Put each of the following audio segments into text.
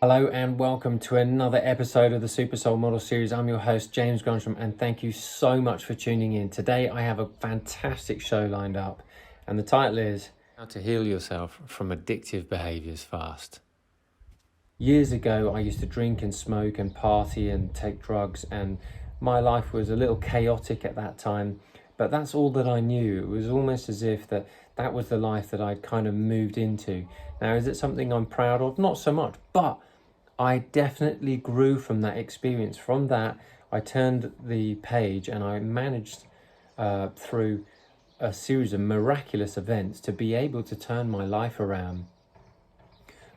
Hello and welcome to another episode of the Super Soul Model Series. I'm your host, James Granström, and thank you so much for tuning in. Today I have a fantastic show lined up, and the title is How to Heal Yourself from Addictive Behaviours Fast. Years ago, I used to drink and smoke and party and take drugs, and my life was a little chaotic at that time, but that's all that I knew. It was almost as if that was the life that I'd kind of moved into. Now, is it something I'm proud of? Not so much, but I definitely grew from that experience. From that, I turned the page and I managed through a series of miraculous events to be able to turn my life around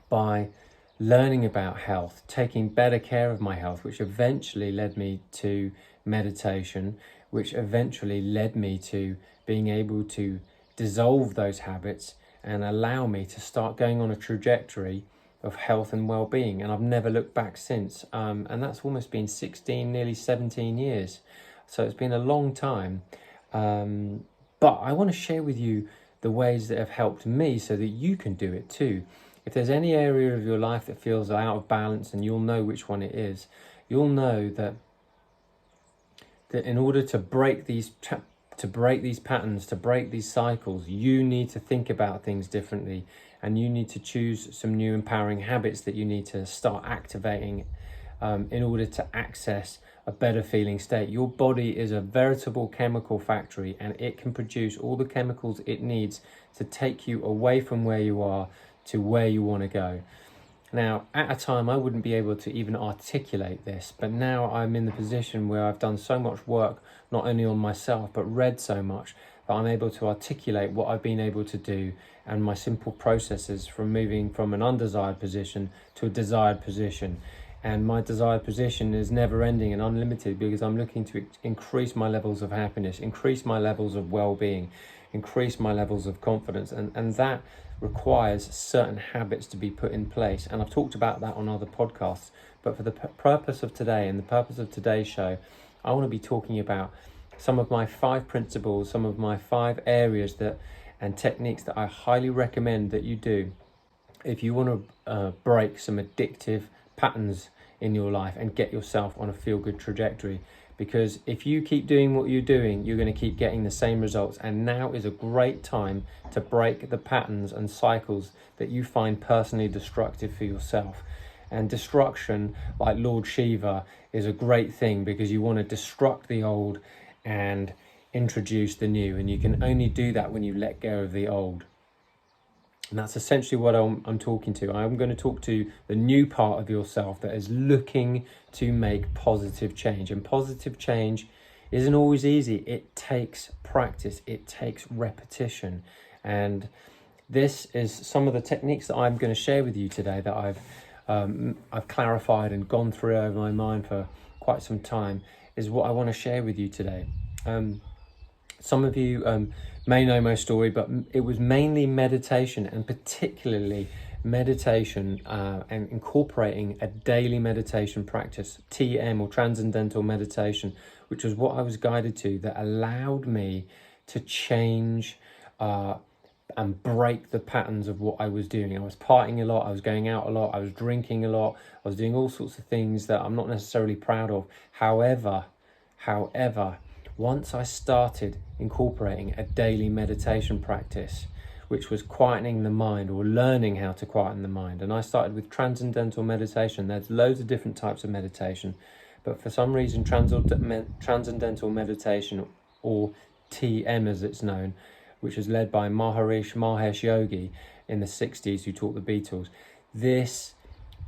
by learning about health, taking better care of my health, which eventually led me to meditation, which eventually led me to being able to dissolve those habits and allow me to start going on a trajectory of health and well-being, and I've never looked back since, and that's almost been 16, nearly 17 years, so it's been a long time, but I want to share with you the ways that have helped me so that you can do it too. If there's any area of your life that feels out of balance, and you'll know which one it is, you'll know that in order to break these patterns, to break these cycles, you need to think about things differently, and you need to choose some new empowering habits that you need to start activating in order to access a better feeling state. Your body is a veritable chemical factory, and it can produce all the chemicals it needs to take you away from where you are to where you want to go. Now, at a time, I wouldn't be able to even articulate this, but now I'm in the position where I've done so much work, not only on myself, but read so much, that I'm able to articulate what I've been able to do and my simple processes from moving from an undesired position to a desired position. And my desired position is never ending and unlimited, because I'm looking to increase my levels of happiness, increase my levels of well-being, increase my levels of confidence, and that requires certain habits to be put in place. And I've talked about that on other podcasts, but for the purpose of today and the purpose of today's show, I want to be talking about some of my 5 principles, some of my 5 areas and techniques that I highly recommend that you do if you want to break some addictive patterns in your life and get yourself on a feel-good trajectory. Because if you keep doing what you're doing, you're going to keep getting the same results. And now is a great time to break the patterns and cycles that you find personally destructive for yourself. And destruction, like Lord Shiva, is a great thing, because you want to destruct the old and introduce the new. And you can only do that when you let go of the old. And that's essentially what I'm talking to. I'm going to talk to the new part of yourself that is looking to make positive change. And positive change isn't always easy. It takes practice. It takes repetition. And this is some of the techniques that I'm going to share with you today that I've clarified and gone through over my mind for quite some time, is what I want to share with you today. Some of you may know my story, but it was mainly meditation, and particularly meditation and incorporating a daily meditation practice, TM, or Transcendental Meditation, which was what I was guided to, that allowed me to change and break the patterns of what I was doing. I was partying a lot, I was going out a lot, I was drinking a lot, I was doing all sorts of things that I'm not necessarily proud of. However, once I started incorporating a daily meditation practice, which was quietening the mind, or learning how to quieten the mind, and I started with Transcendental Meditation. There's loads of different types of meditation, but for some reason Transcendental Meditation, or TM as it's known, which was led by Maharishi Mahesh Yogi in the 60s, who taught the Beatles, this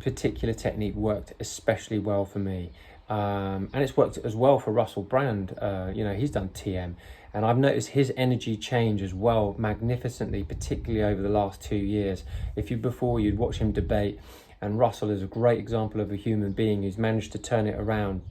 particular technique worked especially well for me. And it's worked as well for Russell Brand. He's done TM, and I've noticed his energy change as well magnificently, particularly over the last 2 years. If you'd watch him debate, and Russell is a great example of a human being who's managed to turn it around.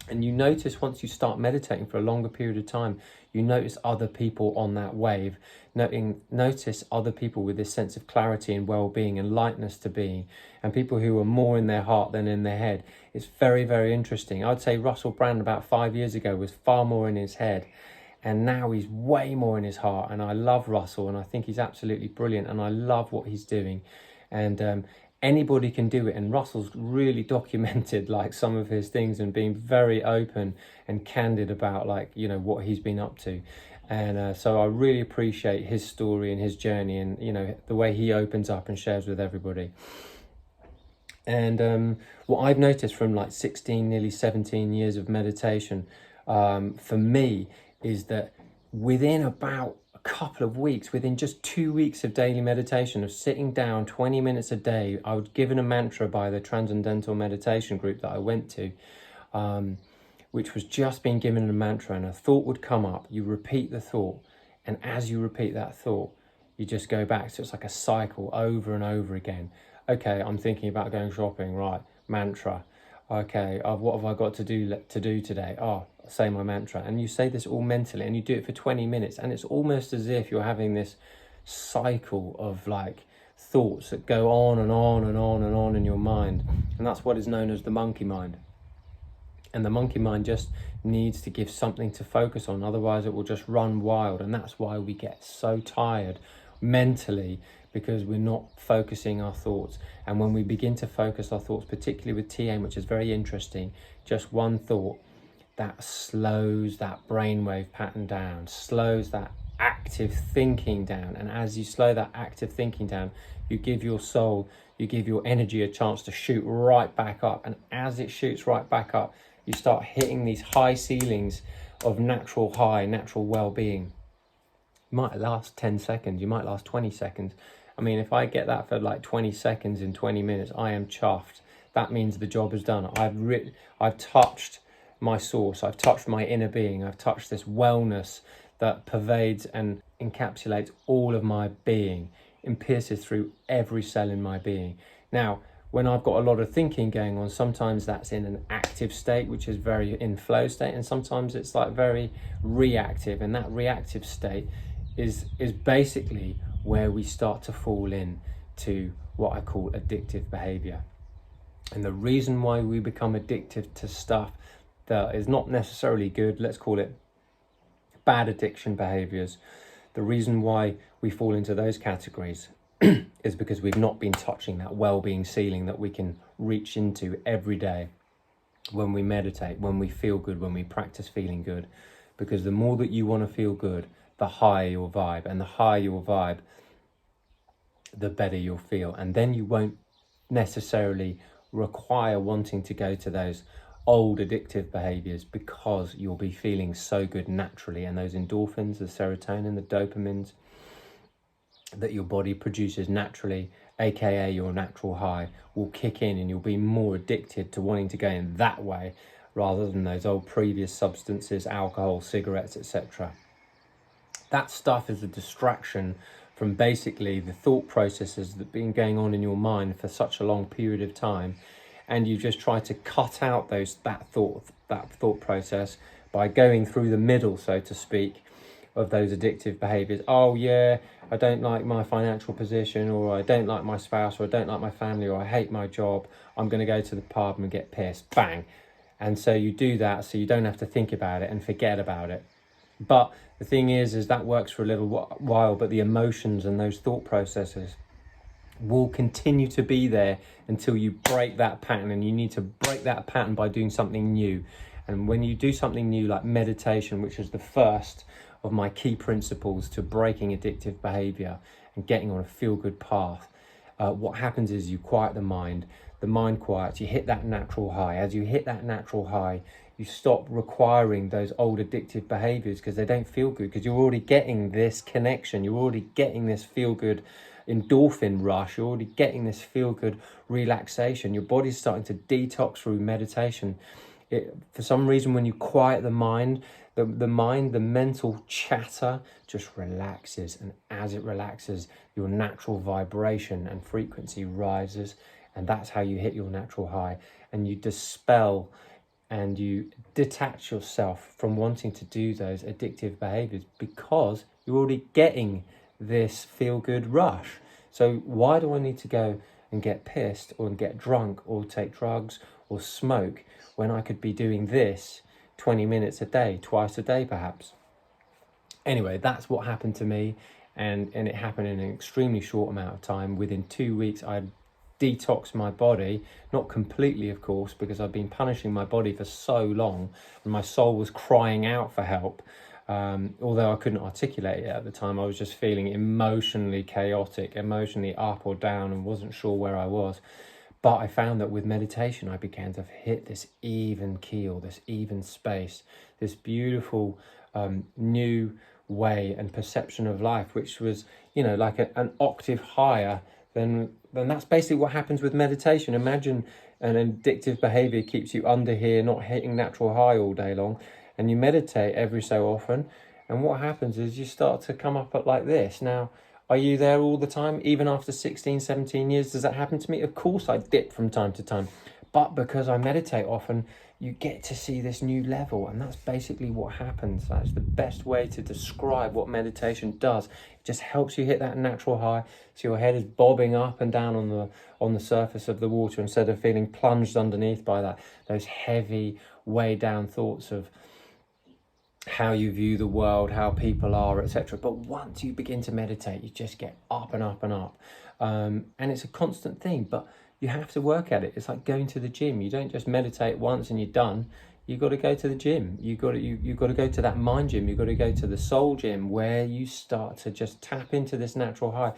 And you notice, once you start meditating for a longer period of time, you notice other people on that wave. Notice other people with this sense of clarity and well-being and lightness to being, and people who are more in their heart than in their head. It's very, very interesting. I'd say Russell Brand about 5 years ago was far more in his head, and now he's way more in his heart. And I love Russell, and I think he's absolutely brilliant, and I love what he's doing. And Anybody can do it, and Russell's really documented like some of his things and being very open and candid about like, you know, what he's been up to. And so I really appreciate his story and his journey, and you know, the way he opens up and shares with everybody. And what I've noticed from like 16, nearly 17 years of meditation, for me, is that within about a couple of weeks, within just 2 weeks of daily meditation, of sitting down 20 minutes a day, I was given a mantra by the Transcendental Meditation group that I went to, which was just being given a mantra, and a thought would come up. You repeat the thought, and as you repeat that thought, you just go back. So it's like a cycle over and over again. Okay, I'm thinking about going shopping, right? Mantra. Okay, what have I got to do today? Oh, say my mantra. And you say this all mentally, and you do it for 20 minutes, and it's almost as if you're having this cycle of like thoughts that go on and on and on and on in your mind. And that's what is known as the monkey mind. And the monkey mind just needs to give something to focus on, otherwise it will just run wild. And that's why we get so tired mentally, because we're not focusing our thoughts. And when we begin to focus our thoughts, particularly with TM, which is very interesting, just one thought, that slows that brainwave pattern down, slows that active thinking down. And as you slow that active thinking down, you give your soul, you give your energy a chance to shoot right back up. And as it shoots right back up, you start hitting these high ceilings of natural high, natural well-being. It might last 10 seconds, you might last 20 seconds. I mean, if I get that for like 20 seconds in 20 minutes, I am chuffed. That means the job is done. I've touched my source, I've touched my inner being, I've touched this wellness that pervades and encapsulates all of my being, and pierces through every cell in my being. Now, when I've got a lot of thinking going on, sometimes that's in an active state, which is very in flow state, and sometimes it's like very reactive. And that reactive state is basically where we start to fall in to what I call addictive behavior. And the reason why we become addicted to stuff that is not necessarily good, let's call it bad addiction behaviors, the reason why we fall into those categories is because we've not been touching that well-being ceiling that we can reach into every day when we meditate, when we feel good, when we practice feeling good. Because the more that you want to feel good, the higher your vibe, and the higher your vibe, the better you'll feel. And then you won't necessarily require wanting to go to those old addictive behaviors, because you'll be feeling so good naturally. And those endorphins, the serotonin, the dopamines that your body produces naturally, aka your natural high, will kick in, and you'll be more addicted to wanting to go in that way rather than those old previous substances, alcohol, cigarettes, etc. That stuff is a distraction from basically the thought processes that have been going on in your mind for such a long period of time. And you just try to cut out that thought process by going through the middle, so to speak, of those addictive behaviors. Oh yeah, I don't like my financial position, or I don't like my spouse, or I don't like my family, or I hate my job. I'm going to go to the pub and get pissed. Bang. And so you do that so you don't have to think about it and forget about it. But the thing is that works for a little while, but the emotions and those thought processes will continue to be there until you break that pattern. And you need to break that pattern by doing something new. And when you do something new, like meditation, which is the first of my key principles to breaking addictive behavior and getting on a feel-good path, what happens is you quiet the mind quiets, you hit that natural high. As you hit that natural high, you stop requiring those old addictive behaviors, because they don't feel good, because you're already getting this connection, you're already getting this feel-good endorphin rush, you're already getting this feel-good relaxation. Your body's starting to detox through meditation. For some reason, when you quiet the mind, the mental chatter just relaxes. And as it relaxes, your natural vibration and frequency rises. And that's how you hit your natural high. And you dispel and you detach yourself from wanting to do those addictive behaviors, because you're already getting this feel-good rush. So why do I need to go and get pissed or get drunk or take drugs or smoke when I could be doing this 20 minutes a day, twice a day perhaps? Anyway, that's what happened to me, and it happened in an extremely short amount of time. Within 2 weeks, I had detox my body, not completely of course, because I've been punishing my body for so long and my soul was crying out for help. Although I couldn't articulate it at the time, I was just feeling emotionally chaotic, emotionally up or down, and wasn't sure where I was. But I found that with meditation, I began to hit this even keel, this even space, this beautiful new way and perception of life, which was, like an octave higher than that's basically what happens with meditation. Imagine an addictive behavior keeps you under here, not hitting natural high all day long, and you meditate every so often, and what happens is you start to come up at like this. Now, are you there all the time? Even after 16, 17 years, does that happen to me? Of course I dip from time to time, but because I meditate often, you get to see this new level, and that's basically what happens. That's the best way to describe what meditation does. It just helps you hit that natural high, so your head is bobbing up and down on the surface of the water instead of feeling plunged underneath by those heavy, way down thoughts of how you view the world, how people are, etc. But once you begin to meditate, you just get up and up and up, and it's a constant thing, but you have to work at it. It's like going to the gym. You don't just meditate once and you're done. You've got to go to the gym. You've got to go to that mind gym. You've got to go to the soul gym, where you start to just tap into this natural high.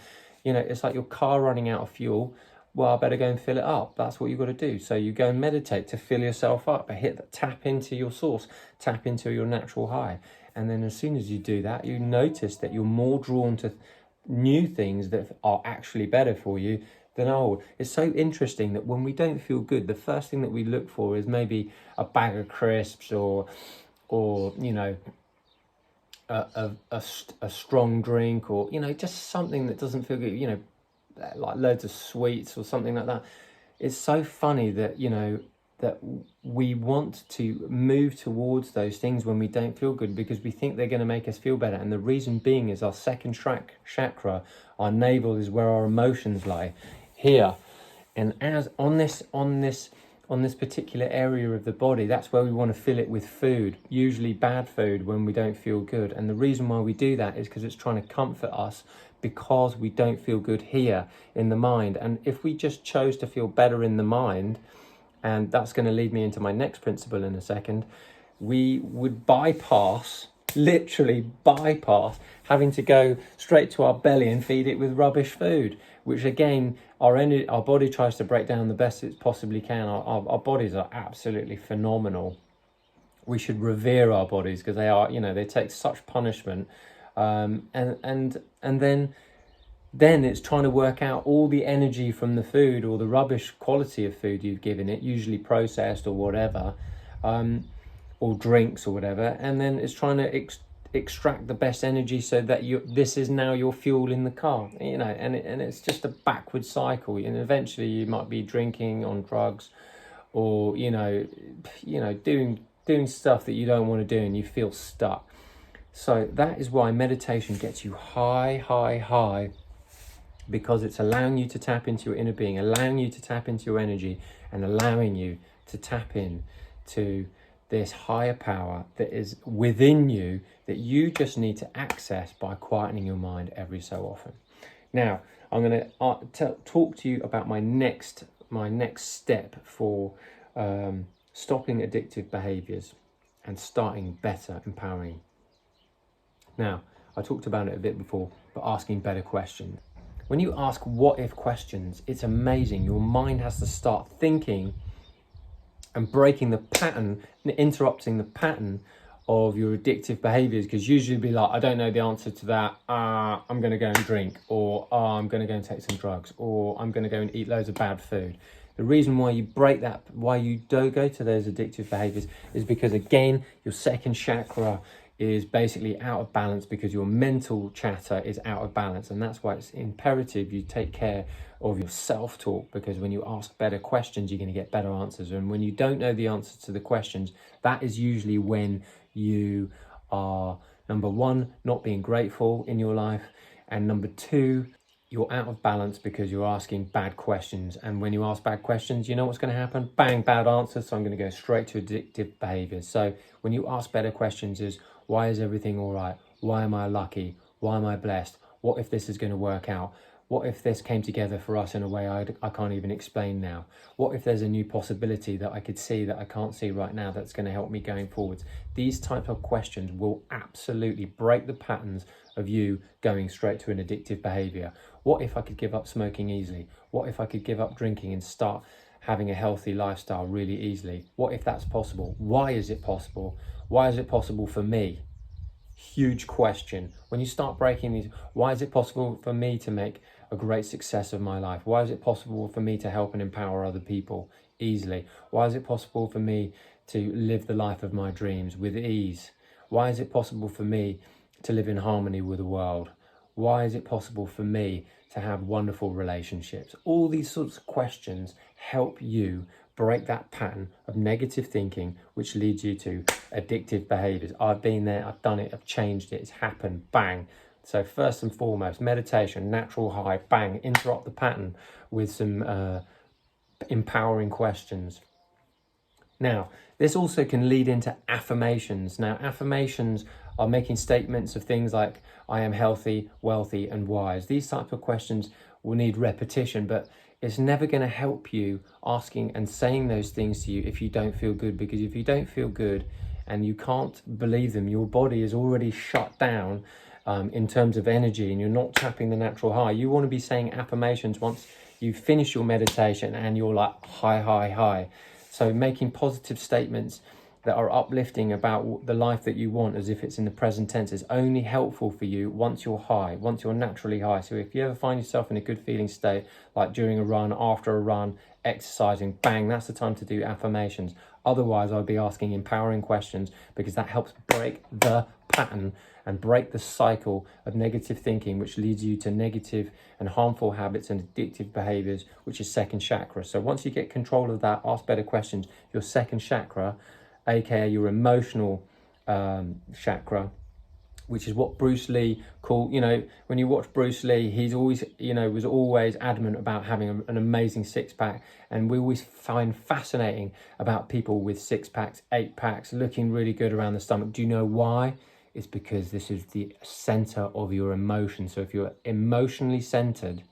It's like your car running out of fuel. Well, I better go and fill it up. That's what you've got to do. So you go and meditate to fill yourself up, tap into your source, tap into your natural high. And then as soon as you do that, you notice that you're more drawn to new things that are actually better for you than old. It's so interesting that when we don't feel good, the first thing that we look for is maybe a bag of crisps or a strong drink, or just something that doesn't feel good, like loads of sweets or something like that. It's so funny that that we want to move towards those things when we don't feel good, because we think they're going to make us feel better. And the reason being is our second chakra, our navel, is where our emotions lie, here. And as on this particular area of the body, that's where we want to fill it with food, usually bad food, when we don't feel good. And the reason why we do that is because it's trying to comfort us, because we don't feel good here in the mind. And if we just chose to feel better in the mind, and that's going to lead me into my next principle in a second, we would literally bypass having to go straight to our belly and feed it with rubbish food, which again, our body tries to break down the best it possibly can. Our bodies are absolutely phenomenal. We should revere our bodies, because they take such punishment. And then it's trying to work out all the energy from the food, or the rubbish quality of food you've given it, usually processed or whatever, or drinks or whatever, and then it's trying to extract the best energy so that this is now your fuel in the car, and it's just a backward cycle, and eventually you might be drinking, on drugs, or doing stuff that you don't want to do, and you feel stuck. So that is why meditation gets you high, because it's allowing you to tap into your inner being, allowing you to tap into your energy, and allowing you to tap in to this higher power that is within you, that you just need to access by quietening your mind every so often. Now, I'm going to talk to you about my next step for stopping addictive behaviours and starting better, empowering. Now, I talked about it a bit before, but asking better questions. When you ask what-if questions, it's amazing. Your mind has to start thinking and breaking the pattern, interrupting the pattern of your addictive behaviours, because usually you'll be like, I don't know the answer to that, I'm going to go and drink, or I'm going to go and take some drugs, or I'm going to go and eat loads of bad food. The reason why you break that, why you don't go to those addictive behaviours, is because, again, your second chakra is basically out of balance, because your mental chatter is out of balance. And that's why it's imperative you take care of your self-talk, because when you ask better questions, you're going to get better answers. And when you don't know the answer to the questions, that is usually when you are, number one, not being grateful in your life, and number two, you're out of balance because you're asking bad questions. And when you ask bad questions, you know what's going to happen? Bang, bad answers. So I'm going to go straight to addictive behaviors. So when you ask better questions is, why is everything all right? Why am I lucky? Why am I blessed? What if this is going to work out? What if this came together for us in a way I can't even explain now? What if there's a new possibility that I could see that I can't see right now that's going to help me going forwards? These types of questions will absolutely break the patterns of you going straight to an addictive behaviour. What if I could give up smoking easily? What if I could give up drinking and start having a healthy lifestyle really easily? What if that's possible? Why is it possible? Why is it possible for me? Huge question. When you start breaking these, why is it possible for me to make a great success of my life? Why is it possible for me to help and empower other people easily? Why is it possible for me to live the life of my dreams with ease? Why is it possible for me to live in harmony with the world? Why is it possible for me to have wonderful relationships? All these sorts of questions help you break that pattern of negative thinking, which leads you to addictive behaviors. I've been there, I've done it, I've changed it, it's happened, bang. So first and foremost, meditation, natural high, bang, interrupt the pattern with some empowering questions. Now, this also can lead into affirmations. Now, affirmations are making statements of things like, I am healthy, wealthy, and wise. These types of questions will need repetition, but it's never going to help you asking and saying those things to you if you don't feel good, because if you don't feel good and you can't believe them, your body is already shut down in terms of energy and you're not tapping the natural high. You want to be saying affirmations once you finish your meditation and you're like high, high, high. So making positive statements that are uplifting about the life that you want as if it's in the present tense is only helpful for you once you're high, once you're naturally high. So if you ever find yourself in a good feeling state, like during a run, after a run, exercising, bang, that's the time to do affirmations. Otherwise, I'd be asking empowering questions, because that helps break the pattern and break the cycle of negative thinking, which leads you to negative and harmful habits and addictive behaviors, which is second chakra. So once you get control of that, ask better questions, your second chakra, aka your emotional chakra, which is what Bruce Lee called, when you watch Bruce Lee, he's always, was always adamant about having an amazing six-pack. And we always find fascinating about people with six-packs, eight-packs, looking really good around the stomach. Do you know why? It's because this is the center of your emotion. So if you're emotionally centered,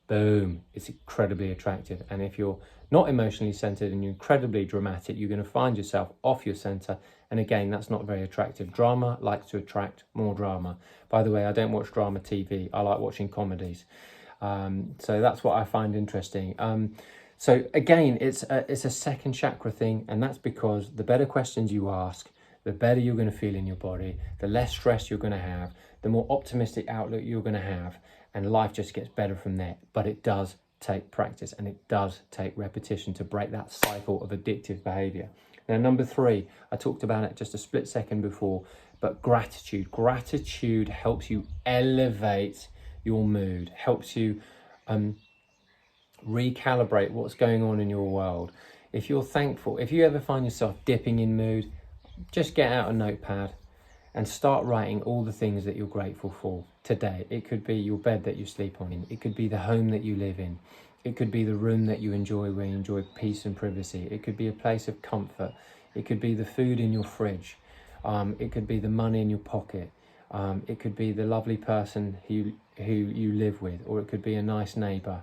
boom, it's incredibly attractive. And if you're not emotionally centered and you're incredibly dramatic, you're going to find yourself off your center. And again, that's not very attractive. Drama likes to attract more drama. By the way, I don't watch drama TV. I like watching comedies. So that's what I find interesting. So again, it's a second chakra thing. And that's because the better questions you ask, the better you're going to feel in your body, the less stress you're going to have, the more optimistic outlook you're going to have, and life just gets better from there. But it does take practice and it does take repetition to break that cycle of addictive behavior. Now, number 3, I talked about it just a split second before, but gratitude. Gratitude helps you elevate your mood, helps you recalibrate what's going on in your world. If you're thankful, if you ever find yourself dipping in mood, just get out a notepad and start writing all the things that you're grateful for today. It could be your bed that you sleep on. It could be the home that you live in. It could be the room that you enjoy, where you enjoy peace and privacy. It could be a place of comfort. It could be the food in your fridge. It could be the money in your pocket. It could be the lovely person who you live with, or it could be a nice neighbour,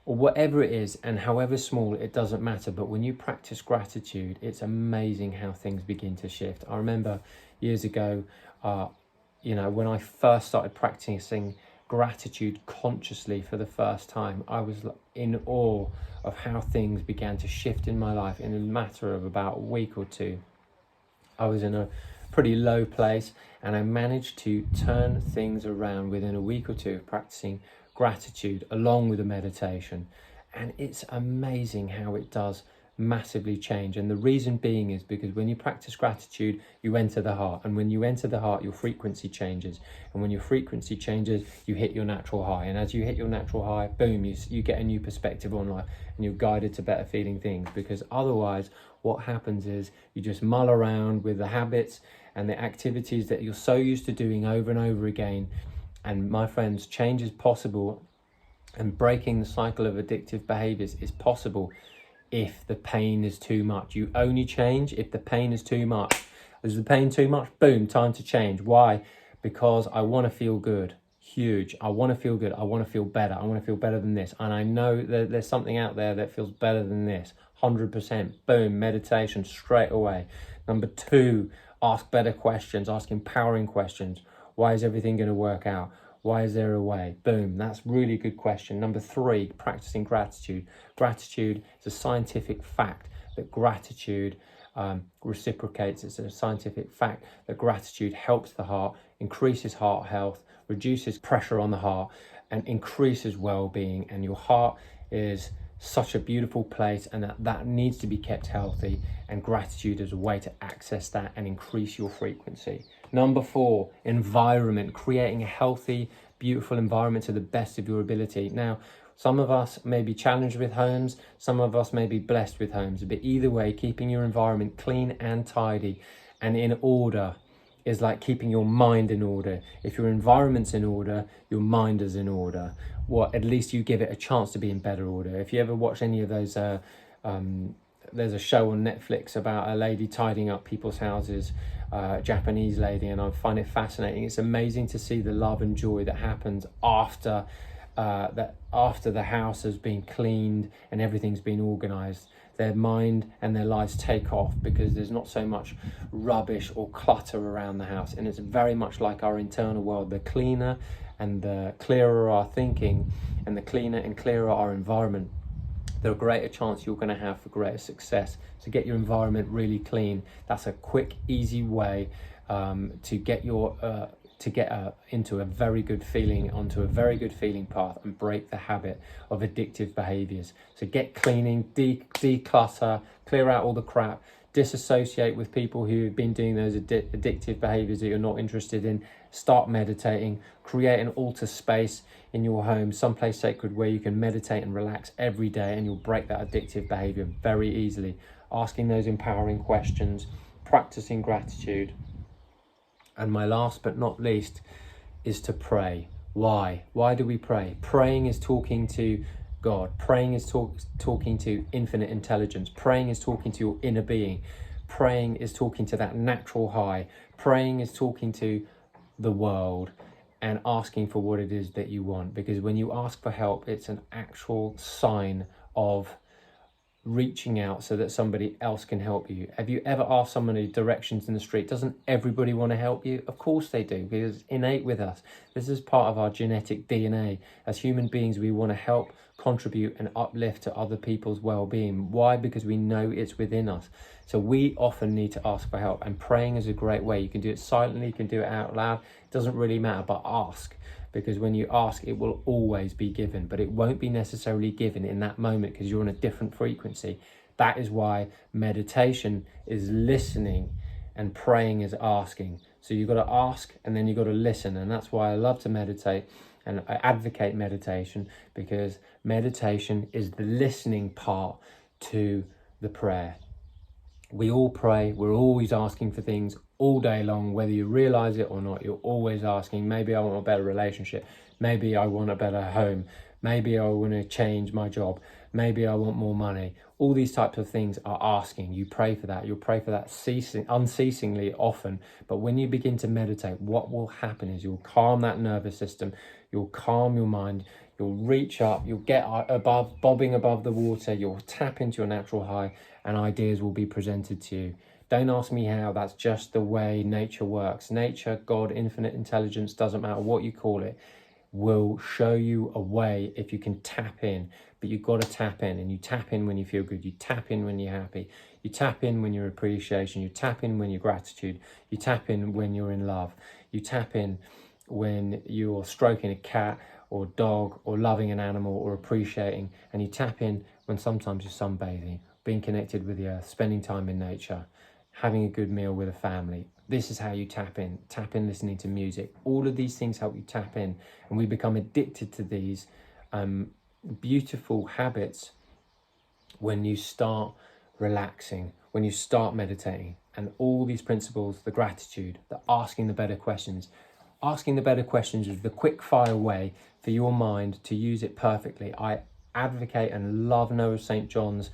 or whatever it is. And however small, it doesn't matter. But when you practice gratitude, it's amazing how things begin to shift. I remember years ago, when I first started practicing gratitude consciously for the first time, I was in awe of how things began to shift in my life in a matter of about a week or two. I was in a pretty low place and I managed to turn things around within a week or two of practicing gratitude along with a meditation. And it's amazing how it does massively change. And the reason being is because when you practice gratitude, you enter the heart, and when you enter the heart, your frequency changes, and when your frequency changes, you hit your natural high, and as you hit your natural high, boom, you get a new perspective on life, and you're guided to better feeling things. Because otherwise what happens is you just mull around with the habits and the activities that you're so used to doing over and over again. And my friends, change is possible, and breaking the cycle of addictive behaviors is possible if the pain is too much. You only change if the pain is too much. Is the pain too much? Boom, time to change. Why? Because I want to feel good. huge. I want to feel good. I want to feel better. I want to feel better than this. And I know that there's something out there that feels better than this. 100%. Boom. Meditation straight away. Number 2, ask better questions. Ask empowering questions. Why is everything going to work out? Why is there a way? Boom. That's really a good question. Number 3, practicing gratitude. Gratitude is a scientific fact that gratitude reciprocates. It's a scientific fact that gratitude helps the heart, increases heart health, reduces pressure on the heart, and increases well-being. And your heart is such a beautiful place, and that needs to be kept healthy, and gratitude is a way to access that and increase your frequency. Number 4, environment. Creating a healthy, beautiful environment to the best of your ability. Now, some of us may be challenged with homes, some of us may be blessed with homes, but either way, keeping your environment clean and tidy and in order is like keeping your mind in order. If your environment's in order, your mind is in order. Well, at least you give it a chance to be in better order. If you ever watch any of those, there's a show on Netflix about a lady tidying up people's houses, Japanese lady, and I find it fascinating. It's amazing to see the love and joy that happens after the house has been cleaned and everything's been organized. Their mind and their lives take off because there's not so much rubbish or clutter around the house. And it's very much like our internal world. The cleaner and the clearer our thinking, and the cleaner and clearer our environment, the greater chance you're going to have for greater success. So get your environment really clean. That's a quick, easy way to get into a very good feeling, onto a very good feeling path, and break the habit of addictive behaviours. So get cleaning, declutter, clear out all the crap, disassociate with people who've been doing those addictive behaviours that you're not interested in. Start meditating, create an altar space in your home, someplace sacred where you can meditate and relax every day, and you'll break that addictive behaviour very easily. Asking those empowering questions, practicing gratitude. And my last but not least is to pray. Why? Why do we pray? Praying is talking to God. Praying is talking to infinite intelligence. Praying is talking to your inner being. Praying is talking to that natural high. Praying is talking to the world and asking for what it is that you want. Because when you ask for help, it's an actual sign of reaching out so that somebody else can help you. Have you ever asked somebody directions in the street? Doesn't everybody want to help you? Of course they do, because it's innate with us. This is part of our genetic DNA. As human beings, we want to help, contribute and uplift to other people's well-being. Why? Because we know it's within us. So we often need to ask for help, and praying is a great way. You can do it silently, you can do it out loud. It doesn't really matter, but ask. Because when you ask, it will always be given, but it won't be necessarily given in that moment because you're on a different frequency. That is why meditation is listening and praying is asking. So you've got to ask and then you've got to listen. And that's why I love to meditate, and I advocate meditation, because meditation is the listening part to the prayer. We all pray, we're always asking for things all day long, whether you realize it or not. You're always asking, maybe I want a better relationship, maybe I want a better home, maybe I want to change my job, maybe I want more money. All these types of things are asking. You pray for that. You'll pray for that unceasingly often. But when you begin to meditate, what will happen is you'll calm that nervous system, you'll calm your mind, you'll reach up, you'll get above, bobbing above the water, you'll tap into your natural high, and ideas will be presented to you. Don't ask me how, that's just the way nature works. Nature, God, infinite intelligence, doesn't matter what you call it, will show you a way if you can tap in. But you've got to tap in, and you tap in when you feel good, you tap in when you're happy, you tap in when you're appreciation, you tap in when you're gratitude, you tap in when you're in love, you tap in when you're stroking a cat or dog or loving an animal or appreciating, and you tap in when sometimes you're sunbathing, being connected with the earth, spending time in nature, having a good meal with a family. This is how you tap in listening to music. All of these things help you tap in, and we become addicted to these beautiful habits when you start relaxing, when you start meditating. And all these principles, the gratitude, the asking the better questions. Asking the better questions is the quick fire way for your mind to use it perfectly. I advocate and love Noah St. John's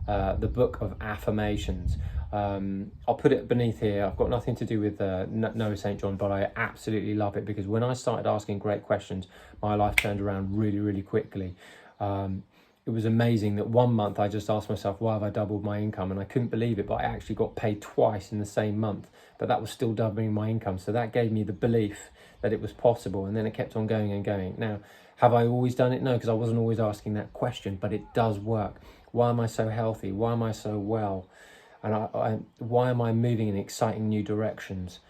the book of Affirmations. I'll put it beneath here. I've got nothing to do with Noah St. John, but I absolutely love it, because when I started asking great questions, my life turned around really, really quickly. It was amazing that one month I just asked myself, why have I doubled my income? And I couldn't believe it, but I actually got paid twice in the same month, but that was still doubling my income. So that gave me the belief that it was possible, and then it kept on going and going. Now, have I always done it? No, because I wasn't always asking that question, but it does work. Why am I so healthy? Why am I so well? And why am I moving in exciting new directions?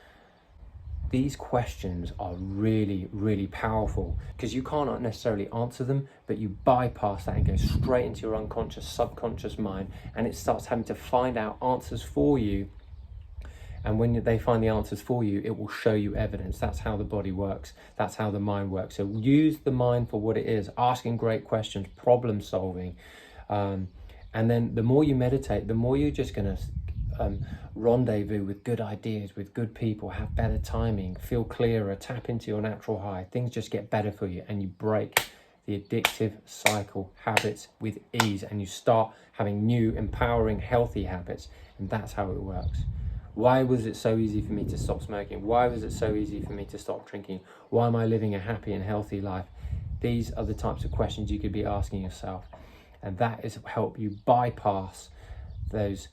These questions are really, really powerful, because you can't necessarily answer them, but you bypass that and go straight into your unconscious, subconscious mind, and it starts having to find out answers for you. And when they find the answers for you, it will show you evidence. That's how the body works. That's how the mind works. So use the mind for what it is, asking great questions, problem solving. And then the more you meditate, the more you're just going to rendezvous with good ideas, with good people, have better timing, feel clearer, tap into your natural high. Things just get better for you, and you break the addictive cycle habits with ease, and you start having new, empowering, healthy habits. And that's how it works. Why was it so easy for me to stop smoking? Why was it so easy for me to stop drinking? Why am I living a happy and healthy life? These are the types of questions you could be asking yourself. And that is help you bypass those,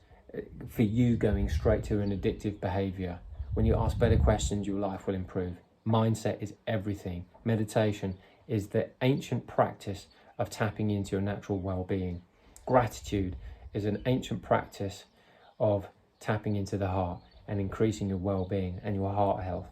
for you going straight to an addictive behavior. When you ask better questions, your life will improve. Mindset is everything. Meditation is the ancient practice of tapping into your natural well-being. Gratitude is an ancient practice of tapping into the heart and increasing your well-being and your heart health,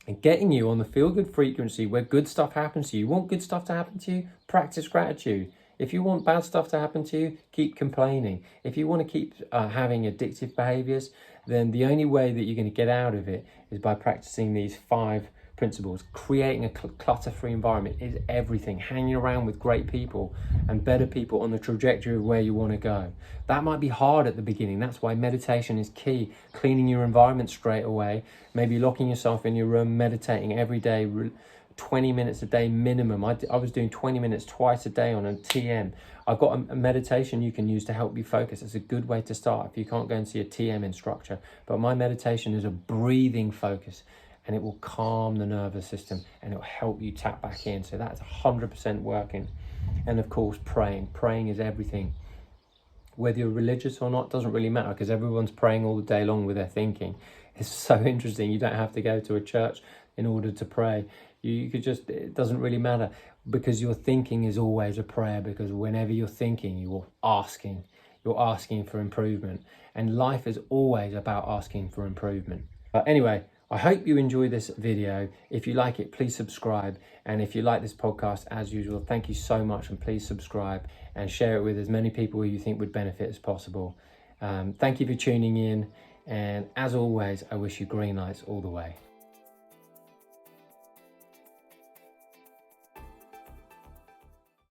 and getting you on the feel-good frequency where good stuff happens to you. You want good stuff to happen to you? Practice gratitude. If you want bad stuff to happen to you, keep complaining. If you want to keep having addictive behaviors, then the only way that you're going to get out of it is by practicing these 5 principles. Creating a clutter-free environment is everything. Hanging around with great people and better people on the trajectory of where you want to go. That might be hard at the beginning. That's why meditation is key. Cleaning your environment straight away. Maybe locking yourself in your room, meditating every day, 20 minutes a day minimum. I was doing 20 minutes twice a day on a TM. I've got a meditation you can use to help you focus. It's a good way to start if you can't go and see a TM instructor. But my meditation is a breathing focus, and it will calm the nervous system, and it will help you tap back in. So that's 100% working. And of course, praying. Praying is everything. Whether you're religious or not doesn't really matter, because everyone's praying all the day long with their thinking. It's so interesting. You don't have to go to a church in order to pray. You could just, it doesn't really matter, because your thinking is always a prayer, because whenever you're thinking, you're asking for improvement. And life is always about asking for improvement. But anyway, I hope you enjoy this video. If you like it, please subscribe. And if you like this podcast, as usual, thank you so much, and please subscribe and share it with as many people who you think would benefit as possible. Thank you for tuning in. And as always, I wish you green lights all the way.